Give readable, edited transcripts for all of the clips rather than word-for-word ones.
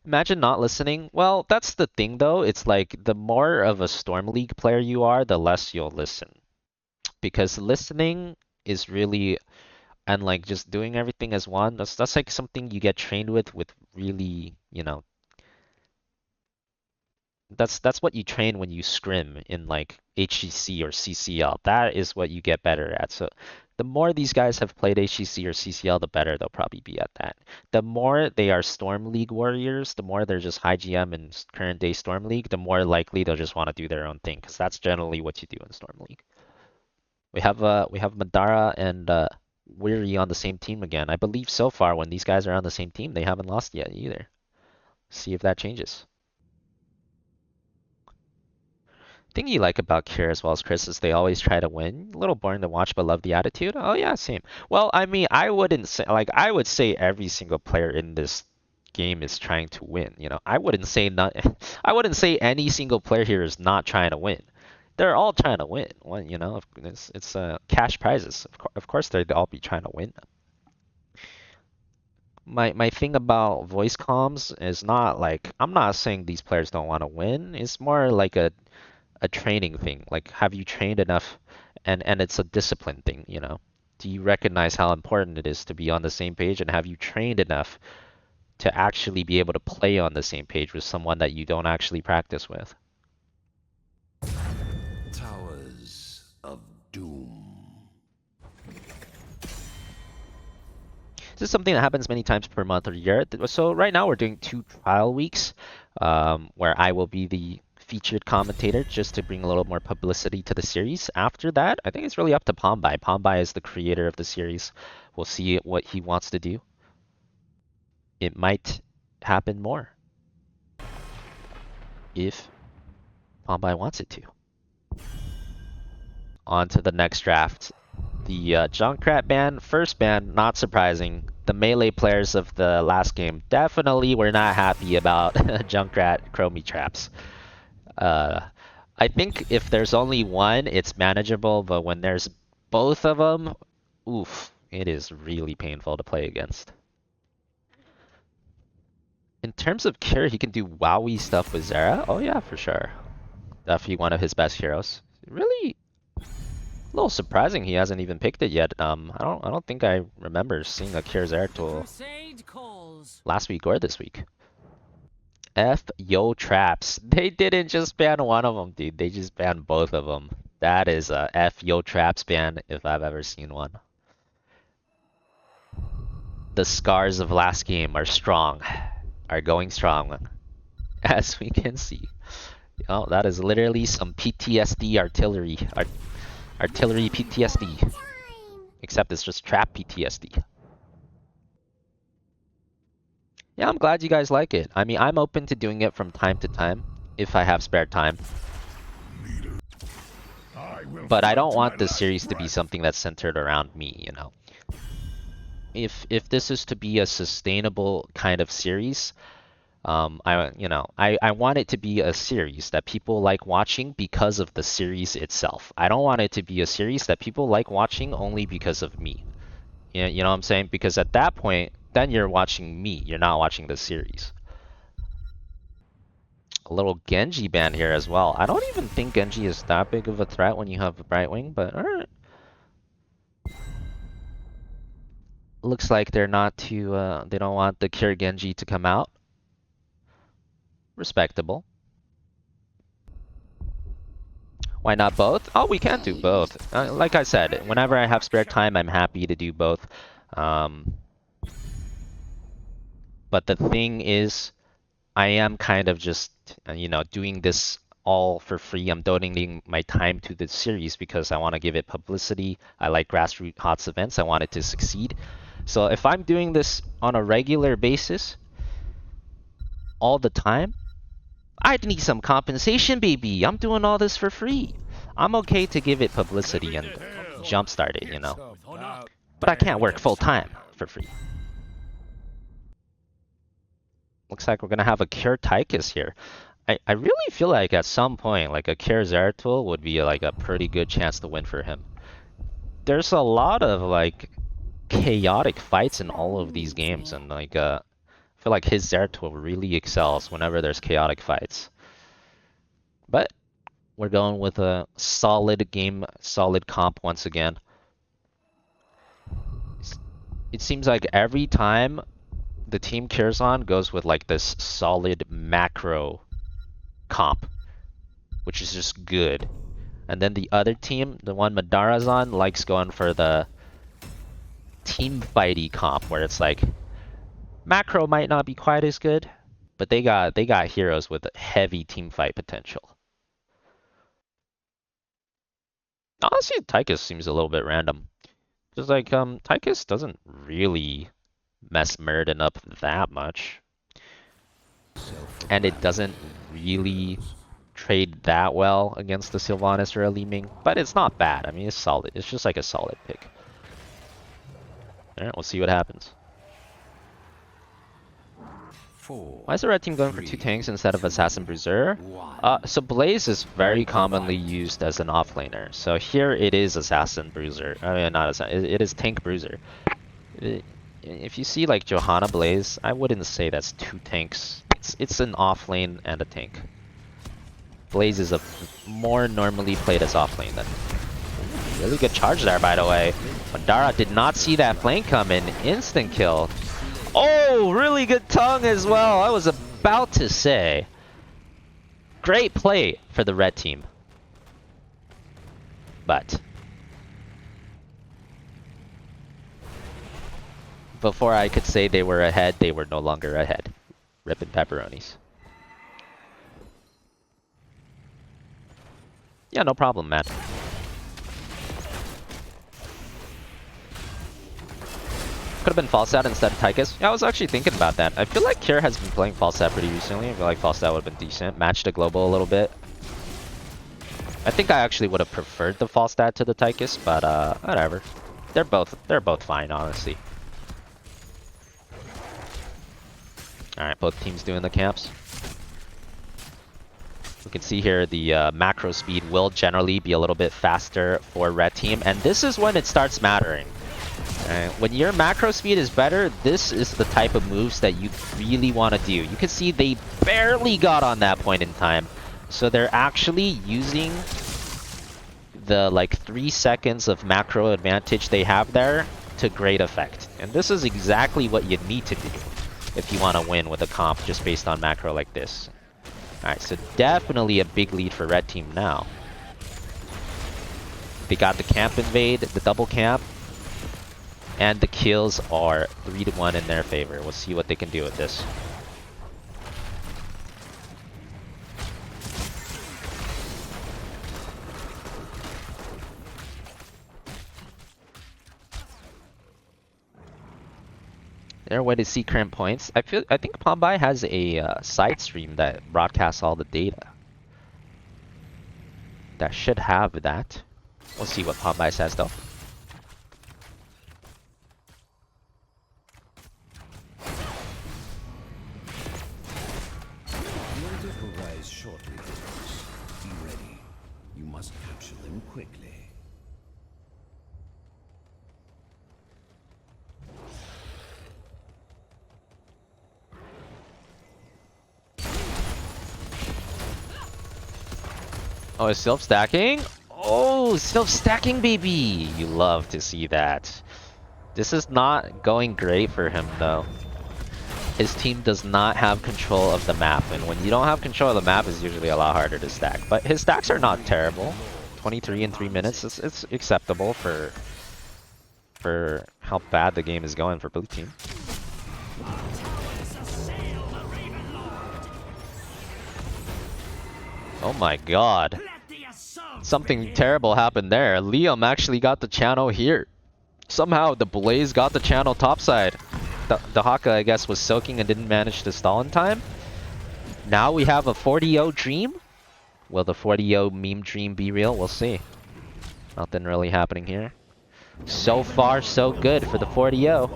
Imagine not listening. Well, that's the thing though. It's like the more of a Storm League player you are, the less you'll listen. Because listening is really, and like just doing everything as one, that's like something you get trained with really, that's what you train when you scrim in like HGC or CCL. That is what you get better at. So the more these guys have played HGC or CCL, the better they'll probably be at that. The more they are Storm League warriors, the more they're just high GM and current day Storm League, the more likely they'll just want to do their own thing because that's generally what you do in Storm League. We have Madara and Weary on the same team again. I believe so far when these guys are on the same team, they haven't lost yet either. See if that changes. Thing you like about Kira as well as Chris is they always try to win. A little boring to watch, but love the attitude. Oh yeah, same. Well, I mean, I wouldn't say like I would say every single player in this game is trying to win. I wouldn't say not. I wouldn't say any single player here is not trying to win. They're all trying to win. Well, it's cash prizes. Of course, they'd all be trying to win. My thing about voice comms is not like I'm not saying these players don't want to win. It's more like a training thing. Like, have you trained enough? And it's a discipline thing. Do you recognize how important it is to be on the same page? And have you trained enough to actually be able to play on the same page with someone that you don't actually practice with? Towers of Doom. This is something that happens many times per month or year. So right now we're doing 2 trial weeks, where I will be the featured commentator just to bring a little more publicity to the series. After that, I think it's really up to Panbaiye. Panbaiye is the creator of the series. We'll see what he wants to do. It might happen more if Panbaiye wants it to. On to the next draft. The Junkrat ban, first ban, not surprising. The melee players of the last game definitely were not happy about Junkrat Chromie traps. I think if there's only one, it's manageable, but when there's both of them, oof, it is really painful to play against. In terms of cure, he can do wowie stuff with Zera. Oh yeah, for sure. Definitely one of his best heroes. Really a little surprising he hasn't even picked it yet. I don't think I remember seeing a cure Zera tool last week or this week. F yo traps. They didn't just ban one of them, dude. They just banned both of them. That is a F yo traps ban if I've ever seen one. The scars of last game are strong, are going strong, as we can see. Oh, that is literally some PTSD artillery. Artillery PTSD. Except it's just trap PTSD. Yeah, I'm glad you guys like it. I mean, I'm open to doing it from time to time if I have spare time. But I don't want this series to be something that's centered around me. If this is to be a sustainable kind of series, I want it to be a series that people like watching because of the series itself. I don't want it to be a series that people like watching only because of me. You know what I'm saying? Because at that point, then you're watching me. You're not watching the series. A little Genji ban here as well. I don't even think Genji is that big of a threat when you have a Brightwing, but alright. Looks like they're not too, they don't want the Cure Genji to come out. Respectable. Why not both? Oh, we can do both. Like I said, whenever I have spare time, I'm happy to do both. But the thing is, I am kind of just, doing this all for free. I'm donating my time to the series because I want to give it publicity. I like grassroots HOTS events. I want it to succeed. So if I'm doing this on a regular basis, all the time, I'd need some compensation, baby. I'm doing all this for free. I'm okay to give it publicity and jumpstart it. But I can't work full time for free. Looks like we're gonna have a Cure Tychus here. I really feel like at some point, like a Cure Zeratul would be like a pretty good chance to win for him. There's a lot of like chaotic fights in all of these games, and like I feel like his Zeratul really excels whenever there's chaotic fights. But we're going with a solid game, solid comp once again. It seems like every time the team Curzon goes with like this solid macro comp, which is just good. And then the other team, the one Madara's on, likes going for the team fighty comp where it's like macro might not be quite as good, but they got heroes with heavy team fight potential. Honestly, Tychus seems a little bit random. Just like Tychus doesn't really mess Muradin up that much. And it doesn't really trade that well against the Sylvanas or a Li Ming, but it's not bad. I mean, it's solid. It's just like a solid pick. Alright, we'll see what happens. Why is the red team going for 2 tanks instead of Assassin Bruiser? So Blaze is very commonly used as an offlaner. So here it is Assassin Bruiser. I mean, not Assassin. It is Tank Bruiser. If you see like Johanna Blaze, I wouldn't say that's 2 tanks. It's an offlane and a tank. Blaze is a more normally played as offlane than. Really good charge there, by the way. Madara did not see that flank coming. Instant kill. Oh, really good tongue as well. I was about to say. Great play for the red team. But before I could say they were ahead, they were no longer ahead. Ripping pepperonis. Yeah, no problem, man. Could have been Falstad instead of Tychus. Yeah, I was actually thinking about that. I feel like Kier has been playing Falstad pretty recently. I feel like Falstad would have been decent. Matched the global a little bit. I think I actually would have preferred the Falstad to the Tychus, but whatever. They're both fine, honestly. Alright, both teams doing the camps. We can see here the macro speed will generally be a little bit faster for red team, and this is when it starts mattering. When your macro speed is better, this is the type of moves that you really want to do. You can see they barely got on that point in time. So they're actually using the like 3 seconds of macro advantage they have there to great effect. And this is exactly what you need to do if you want to win with a comp just based on macro like this. Alright, so definitely a big lead for red team now. They got the camp invade, the double camp. And the kills are 3-1 in their favor. We'll see what they can do with this. Their way to see current points. I think Panbaiye has a side stream that broadcasts all the data. That should have that. We'll see what Panbaiye says though. Quickly. Oh, it's self-stacking? Oh, self-stacking, baby! You love to see that. This is not going great for him, though. His team does not have control of the map, and when you don't have control of the map, it's usually a lot harder to stack. But his stacks are not terrible. 23 in 3 minutes, it's acceptable for how bad the game is going for blue team. Oh my god. Something terrible happened there. Liam actually got the channel here. Somehow the Blaze got the channel topside. The Haka, I guess, was soaking and didn't manage to stall in time. Now we have a 40-0 dream. Will the 40-0 meme dream be real? We'll see. Nothing really happening here. So far, so good for the 40-0.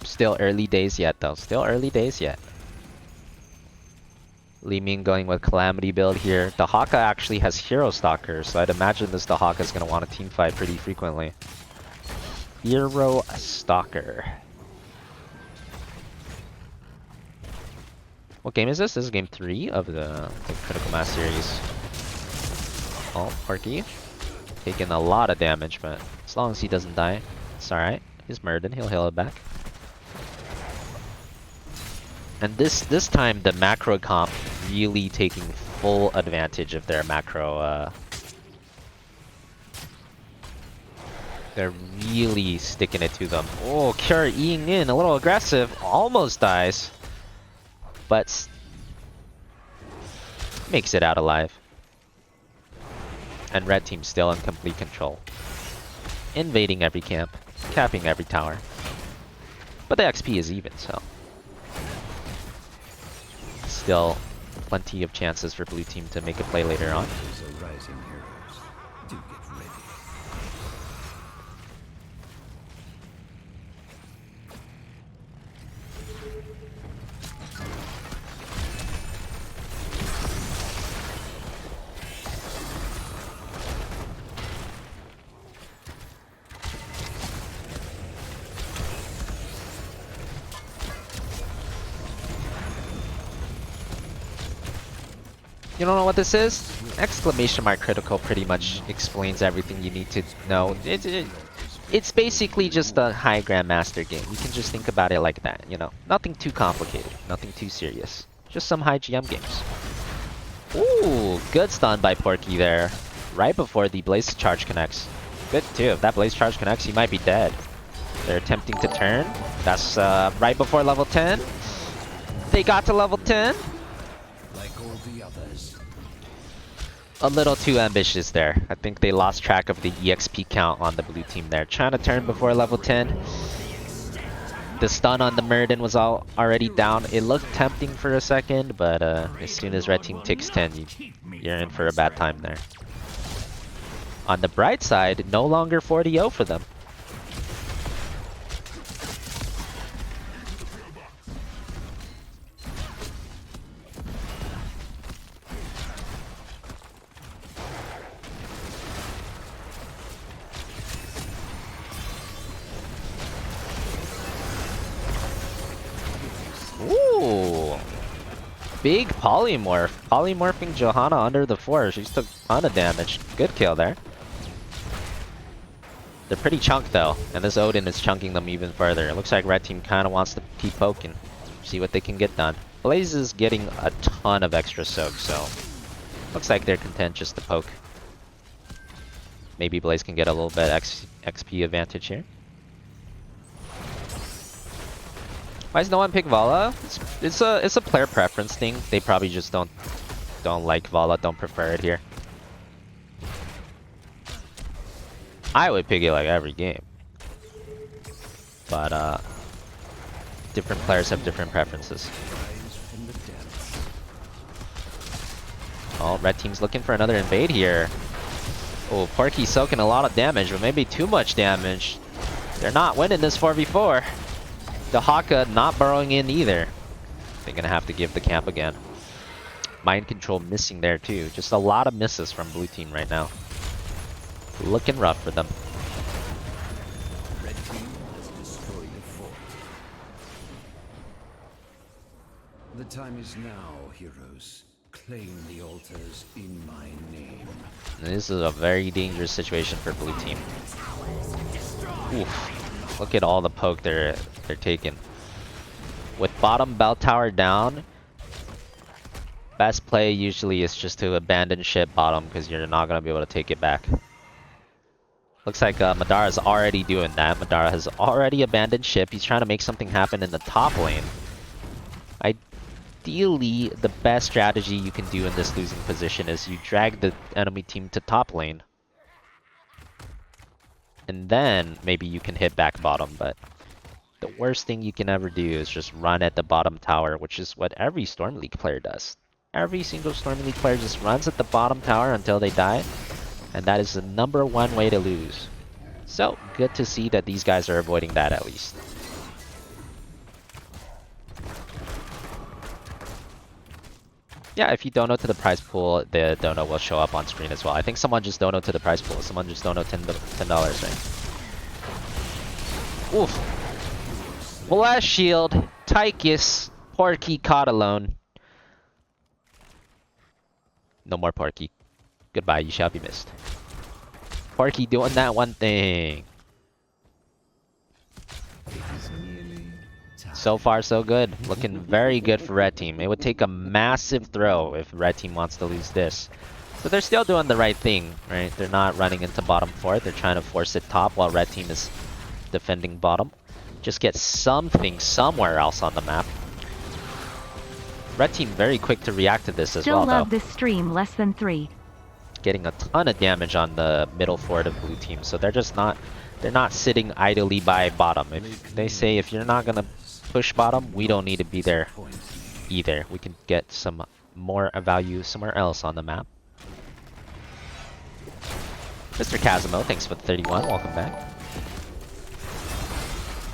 Still early days yet, though. Still early days yet. Li Ming going with Calamity build here. The Haka actually has Hero Stalker, so I'd imagine this the Haka is going to want to team fight pretty frequently. Hero Stalker. What game is this? This is game 3 of the Critical Mass series. Oh, Porky. Taking a lot of damage, but as long as he doesn't die, it's alright. He's murdered, he'll heal it back. And this time the macro comp really taking full advantage of their macro. They're really sticking it to them. Oh, Cure eating in, a little aggressive, almost dies. But makes it out alive. And red team still in complete control. Invading every camp, capping every tower. But the XP is even, so. Still plenty of chances for blue team to make a play later on. You don't know what this is? Exclamation mark critical pretty much explains everything you need to know. It's basically just a high Grandmaster game. You can just think about it like that, you know. Nothing too complicated, nothing too serious. Just some high GM games. Ooh, good stun by Porky there. Right before the Blaze Charge connects. Good too, if that Blaze Charge connects, he might be dead. They're attempting to turn. That's right before level 10. They got to level 10. A little too ambitious there. I think they lost track of the EXP count on the blue team there. Trying to turn before level 10. The stun on the Murden was already down. It looked tempting for a second, but as soon as red team takes 10, you're in for a bad time there. On the bright side, no longer 40-0 for them. Ooh, big polymorph. Polymorphing Johanna under the force. She's took a ton of damage. Good kill there. They're pretty chunked though, and this Odin is chunking them even further. It looks like red team kind of wants to keep poking, see what they can get done. Blaze is getting a ton of extra soak, so looks like they're content just to poke. Maybe Blaze can get a little bit XP advantage here. Why does no one pick Vala? It's a player preference thing. They probably just don't like Vala, don't prefer it here. I would pick it like every game. But different players have different preferences. Oh, red team's looking for another invade here. Oh, Porky soaking a lot of damage, but maybe too much damage. They're not winning this 4v4. The Haka not burrowing in either. They're gonna have to give the camp again. Mind control missing there too. Just a lot of misses from blue team right now. Looking rough for them. Red team has destroyed the fort. The time is now, heroes. Claim the altars in my name. This is a very dangerous situation for blue team. Oof. Look at all the poke they're taking. With bottom bell tower down, best play usually is just to abandon ship bottom because you're not gonna be able to take it back. Looks like Madara is already doing that. Madara has already abandoned ship. He's trying to make something happen in the top lane. Ideally, the best strategy you can do in this losing position is you drag the enemy team to top lane. And then maybe you can hit back bottom, but the worst thing you can ever do is just run at the bottom tower, which is what every Storm League player does. Every single Storm League player just runs at the bottom tower until they die, and that is the #1 way to lose. So, good to see that these guys are avoiding that at least. Yeah, if you dono to the prize pool, the dono will show up on screen as well. I think someone just dono to the prize pool. Someone just dono $10, right? Oof. Blast shield. Tychus. Porky caught alone. No more Porky. Goodbye, you shall be missed. Porky doing that one thing. So far, so good. Looking very good for red team. It would take a massive throw if red team wants to lose this. But they're still doing the right thing, right? They're not running into bottom four. They're trying to force it top while red team is defending bottom. Just get something somewhere else on the map. Red team very quick to react to this as well, though. Still love this stream less than 3. Getting a ton of damage on the middle forward of blue team, so they're not sitting idly by bottom. If they say if you're not gonna push bottom, we don't need to be there either. We can get some more value somewhere else on the map. Mr. Casimo, thanks for the 31. Welcome back.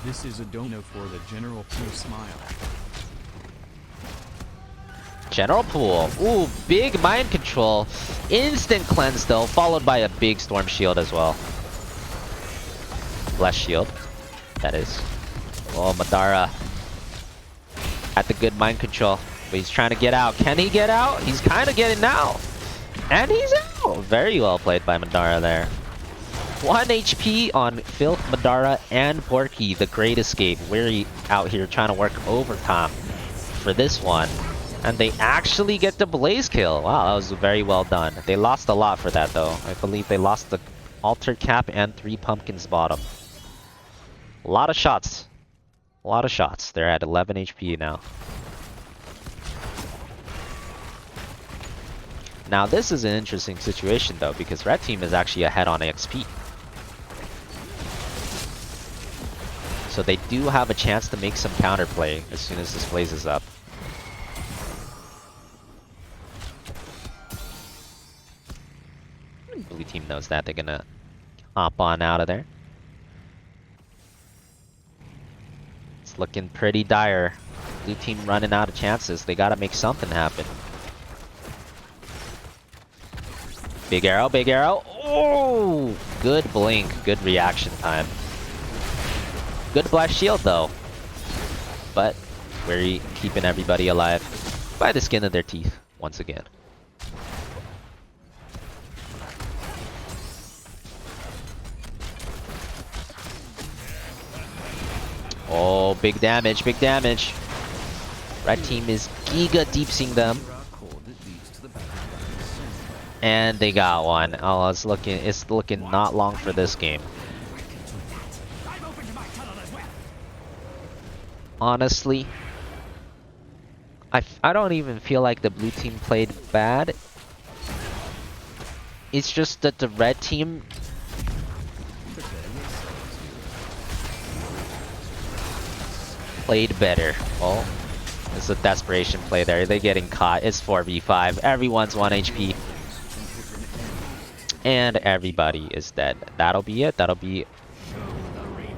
This is a dono for the General Pooh Smile. General Pool. Ooh, big mind control. Instant cleanse though, followed by a big storm shield as well. Less shield, that is. Oh, Madara. At the good mind control. But he's trying to get out. Can he get out? He's kind of getting out. And he's out. Very well played by Madara there. 1 HP on Filth, Madara, and Porky, the Great Escape. We're out here trying to work overtime for this one. And they actually get the Blaze kill. Wow, that was very well done. They lost a lot for that though. I believe they lost the Alter Cap and 3 Pumpkins bottom. A lot of shots. A lot of shots. They're at 11 HP now. Now this is an interesting situation though, because red team is actually ahead on XP. So they do have a chance to make some counterplay as soon as this Blaze is up. Blue team knows that. They're gonna hop on out of there. It's looking pretty dire. Blue team running out of chances. They gotta make something happen. Big arrow, big arrow. Oh! Good blink, good reaction time. Good blast shield though. But we're keeping everybody alive by the skin of their teeth once again. Oh, big damage, big damage. Red team is giga deepsing them. And they got one. Oh, it's looking not long for this game. Honestly, I don't even feel like the blue team played bad. It's just that the red team played better. Oh, it's a desperation play there. They're getting caught. It's 4v5. Everyone's 1 HP. And everybody is dead. That'll be it. That'll be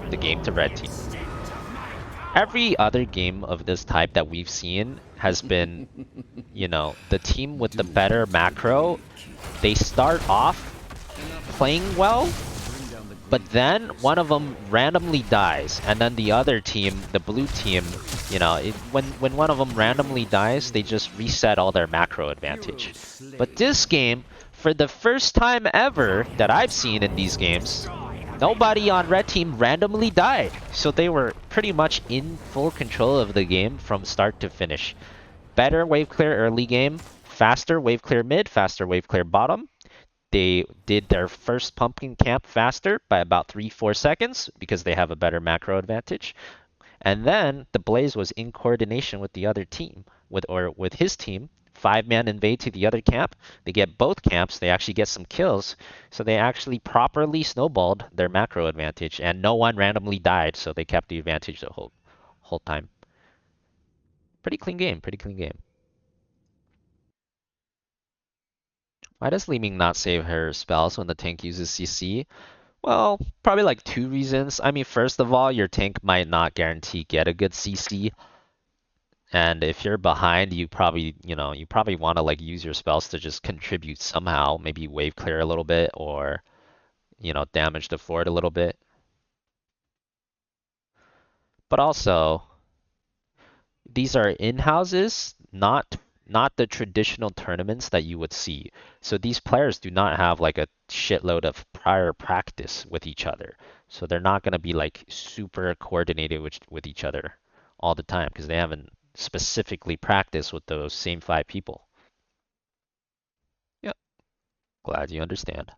the game to red team. Every other game of this type that we've seen has been, you know, the team with the better macro, they start off playing well, but then one of them randomly dies, and then the other team, the blue team, you know, when one of them randomly dies, they just reset all their macro advantage. But this game, for the first time ever that I've seen in these games, nobody on red team randomly died. So they were pretty much in full control of the game from start to finish. Better wave clear early game, faster wave clear mid, faster wave clear bottom. They did their first pumpkin camp faster by about 3-4 seconds because they have a better macro advantage. And then the Blaze was in coordination with the other team, with his team. 5-man invade to the other camp. They get both camps. They actually get some kills. So they actually properly snowballed their macro advantage, and no one randomly died, so they kept the advantage the whole time. Pretty clean game. Pretty clean game. Why does Li Ming not save her spells when the tank uses CC? Well, probably like 2 reasons. I mean, first of all, your tank might not guarantee get a good CC. And if you're behind, you probably want to like use your spells to just contribute somehow, maybe wave clear a little bit or, damage the fort a little bit. But also, these are in-houses, not the traditional tournaments that you would see. So these players do not have like a shitload of prior practice with each other. So they're not going to be like super coordinated with each other all the time because they haven't specifically practiced with those same 5 people. Yep, glad you understand.